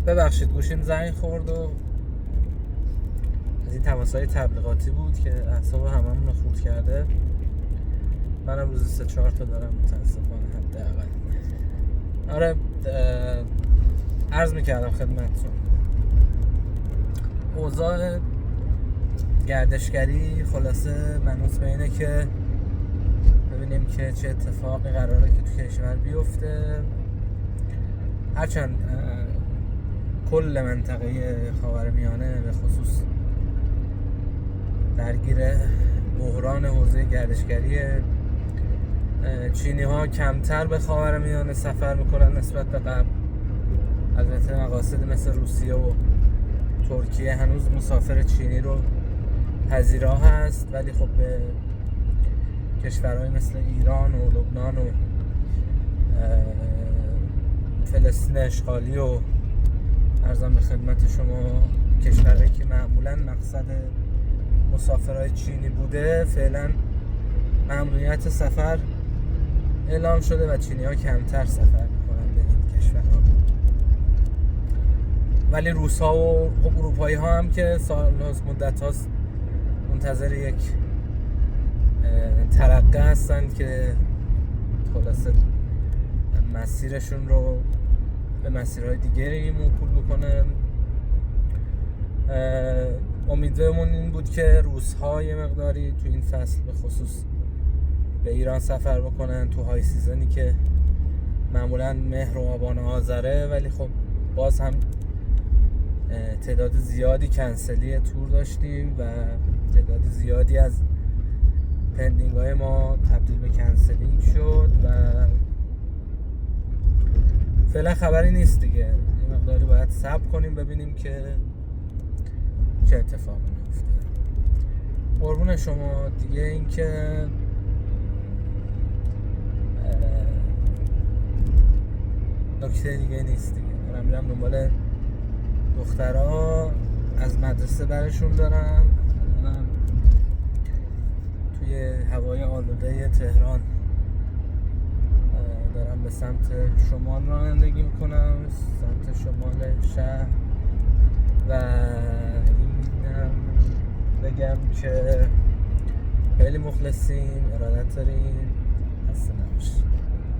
ببخشید گوشیم زنگ خورد و از این تماس‌های تبلیغاتی بود که اعصاب هممون رو خورد کرده. منم روزی 3-4 تا دارم متاسفانه حداقل. آره، عرض میکردم خدمتتون اوضاع گردشگری خلاصه منوط به اینه که ببینیم که چه اتفاقی قراره که تو کشور بیفته. هرچند کل منطقه خاورمیانه به خصوص درگیر بحران حوزه گردشگریه، چینی ها کمتر به خاورمیانه سفر میکنن نسبت به قبل. البته مقاصد مثل روسیه و ترکیه هنوز مسافر چینی رو پذیرا هست، ولی خب به کشورهای مثل ایران و لبنان و فلسطین اشغالی و عرضم به خدمت شما کشورهایی که معمولا مقصد مسافرهای چینی بوده فعلا ممنوعیت سفر اعلام شده و چینی ها کمتر سفر میکنن به این کشورها. ولی روس ها و اروپایی ها هم که مدت هاست منتظر یک ترقه هستن که خلاصه مسیرشون رو به مسیرهای دیگری موکول بکنن. امیدوارمون این بود که روس ها یه مقداری تو این فصل به خصوص به ایران سفر بکنن تو های سیزنی که معمولا مهر و آبان و آذره، ولی خب باز هم تعداد زیادی کنسلی تور داشتیم و تعداد زیادی از پندینگ های ما تبدیل به کنسلینگ شد و فعلا خبری نیست دیگه. یه مقداری باید صبر کنیم ببینیم که چه اتفاقی میفته. قربون شما دیگه. این که نکته دیگه نیست دیگه. دارم میرم دنبال دخترها از مدرسه برشون دارم. توی هوای آلوده تهران دارم به سمت شمال رانندگی میکنم، سمت شمال شهر، و اینم بگم که خیلی مخلصیم، ارادت داریم.